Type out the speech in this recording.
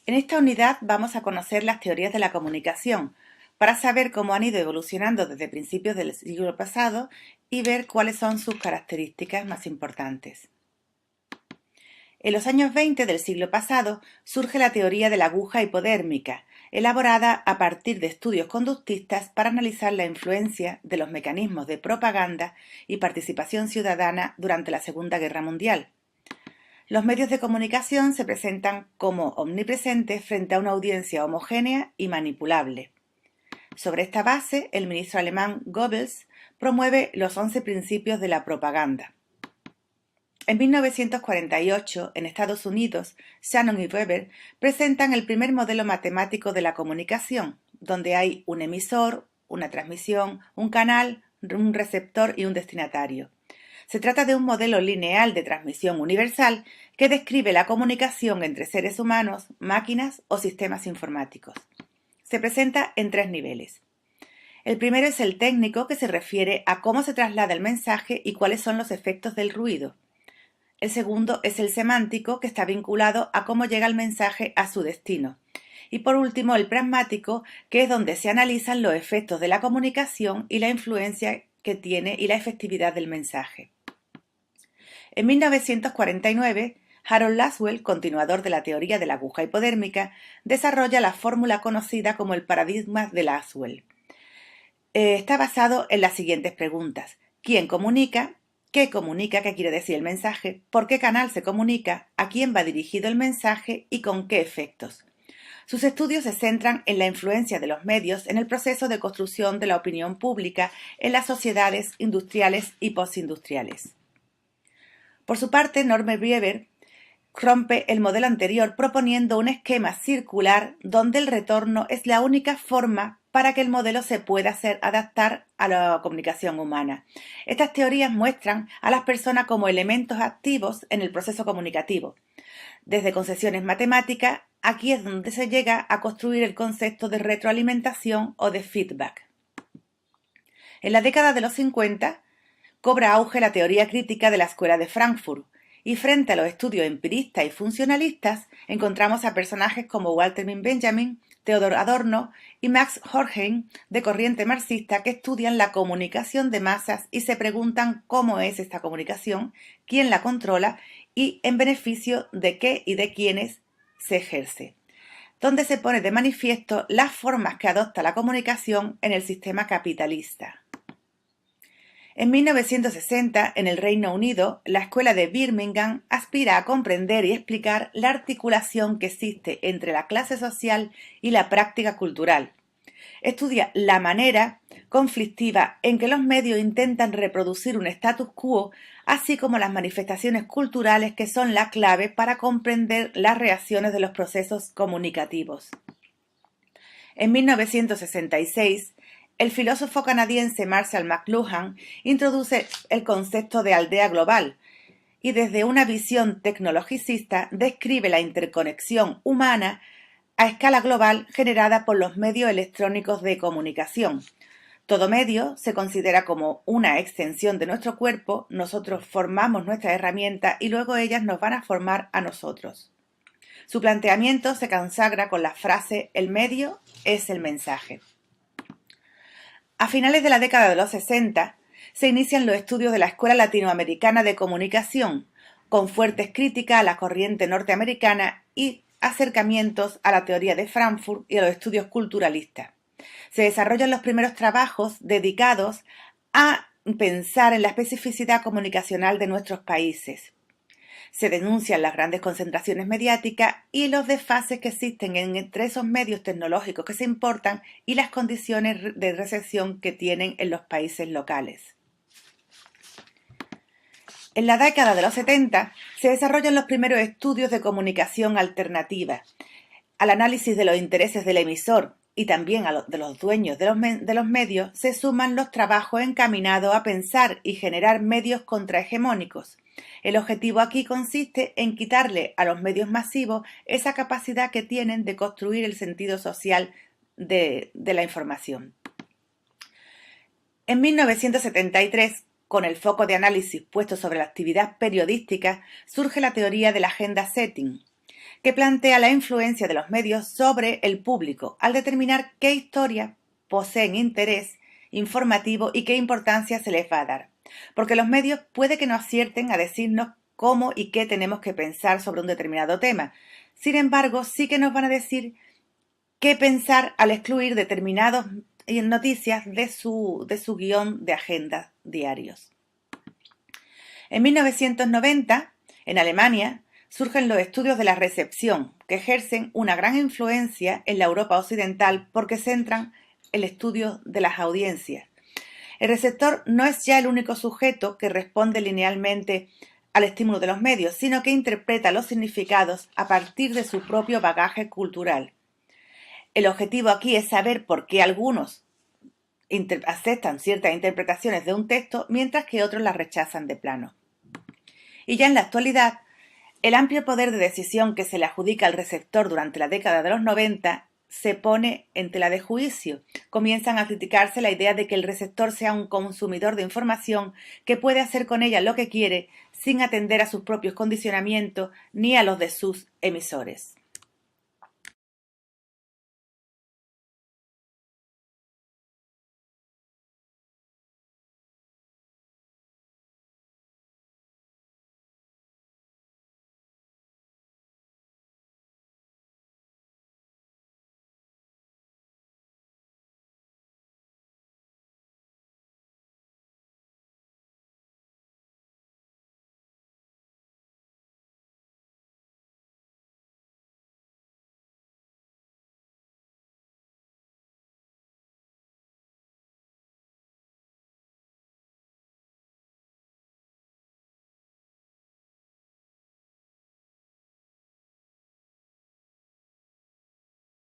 En esta unidad vamos a conocer las teorías de la comunicación para saber cómo han ido evolucionando desde principios del siglo pasado y ver cuáles son sus características más importantes. En los años 20 del siglo pasado surge la teoría de la aguja hipodérmica, elaborada a partir de estudios conductistas para analizar la influencia de los mecanismos de propaganda y participación ciudadana durante la Segunda Guerra Mundial. Los medios de comunicación se presentan como omnipresentes frente a una audiencia homogénea y manipulable. Sobre esta base, el ministro alemán Goebbels promueve los 11 principios de la propaganda. En 1948, en Estados Unidos, Shannon y Weber presentan el primer modelo matemático de la comunicación, donde hay un emisor, una transmisión, un canal, un receptor y un destinatario. Se trata de un modelo lineal de transmisión universal que describe la comunicación entre seres humanos, máquinas o sistemas informáticos. Se presenta en 3 niveles. El primero es el técnico, que se refiere a cómo se traslada el mensaje y cuáles son los efectos del ruido. El segundo es el semántico, que está vinculado a cómo llega el mensaje a su destino. Y por último, el pragmático, que es donde se analizan los efectos de la comunicación y la influencia que tiene y la efectividad del mensaje. En 1949, Harold Laswell, continuador de la teoría de la aguja hipodérmica, desarrolla la fórmula conocida como el paradigma de Laswell. Está basado en las siguientes preguntas: ¿quién comunica? ¿Qué comunica? ¿Qué quiere decir el mensaje? ¿Por qué canal se comunica? ¿A quién va dirigido el mensaje? ¿Y con qué efectos? Sus estudios se centran en la influencia de los medios en el proceso de construcción de la opinión pública en las sociedades industriales y postindustriales. Por su parte, Norman Weber rompe el modelo anterior proponiendo un esquema circular donde el retorno es la única forma para que el modelo se pueda adaptar a la comunicación humana. Estas teorías muestran a las personas como elementos activos en el proceso comunicativo. Desde concepciones matemáticas, aquí es donde se llega a construir el concepto de retroalimentación o de feedback. En la década de los 50, cobra auge la teoría crítica de la Escuela de Frankfurt, y frente a los estudios empiristas y funcionalistas encontramos a personajes como Walter Benjamin, Theodor Adorno y Max Horkheim, de corriente marxista, que estudian la comunicación de masas y se preguntan cómo es esta comunicación, quién la controla y en beneficio de qué y de quiénes se ejerce, donde se pone de manifiesto las formas que adopta la comunicación en el sistema capitalista. En 1960, en el Reino Unido, la Escuela de Birmingham aspira a comprender y explicar la articulación que existe entre la clase social y la práctica cultural. Estudia la manera conflictiva en que los medios intentan reproducir un status quo, así como las manifestaciones culturales que son la clave para comprender las reacciones de los procesos comunicativos. En 1966, el filósofo canadiense Marshall McLuhan introduce el concepto de aldea global y desde una visión tecnologicista describe la interconexión humana a escala global generada por los medios electrónicos de comunicación. Todo medio se considera como una extensión de nuestro cuerpo, nosotros formamos nuestras herramientas y luego ellas nos van a formar a nosotros. Su planteamiento se consagra con la frase «el medio es el mensaje». A finales de la década de los 60, se inician los estudios de la Escuela Latinoamericana de Comunicación, con fuertes críticas a la corriente norteamericana y acercamientos a la teoría de Frankfurt y a los estudios culturalistas. Se desarrollan los primeros trabajos dedicados a pensar en la especificidad comunicacional de nuestros países. Se denuncian las grandes concentraciones mediáticas y los desfases que existen entre esos medios tecnológicos que se importan y las condiciones de recepción que tienen en los países locales. En la década de los 70 se desarrollan los primeros estudios de comunicación alternativa. Al análisis de los intereses del emisor y también de los dueños de los medios se suman los trabajos encaminados a pensar y generar medios contrahegemónicos. El objetivo aquí consiste en quitarle a los medios masivos esa capacidad que tienen de construir el sentido social de la información. En 1973, con el foco de análisis puesto sobre la actividad periodística, surge la teoría de la agenda setting, que plantea la influencia de los medios sobre el público al determinar qué historias poseen interés informativo y qué importancia se les va a dar. Porque los medios puede que no acierten a decirnos cómo y qué tenemos que pensar sobre un determinado tema. Sin embargo, sí que nos van a decir qué pensar al excluir determinadas noticias de su guión de agenda diarios. En 1990, en Alemania, surgen los estudios de la recepción, que ejercen una gran influencia en la Europa occidental porque centran el estudio de las audiencias. El receptor no es ya el único sujeto que responde linealmente al estímulo de los medios, sino que interpreta los significados a partir de su propio bagaje cultural. El objetivo aquí es saber por qué algunos aceptan ciertas interpretaciones de un texto, mientras que otros las rechazan de plano. Y ya en la actualidad, el amplio poder de decisión que se le adjudica al receptor durante la década de los 90 se pone en tela de juicio. Comienzan a criticarse la idea de que el receptor sea un consumidor de información que puede hacer con ella lo que quiere sin atender a sus propios condicionamientos ni a los de sus emisores.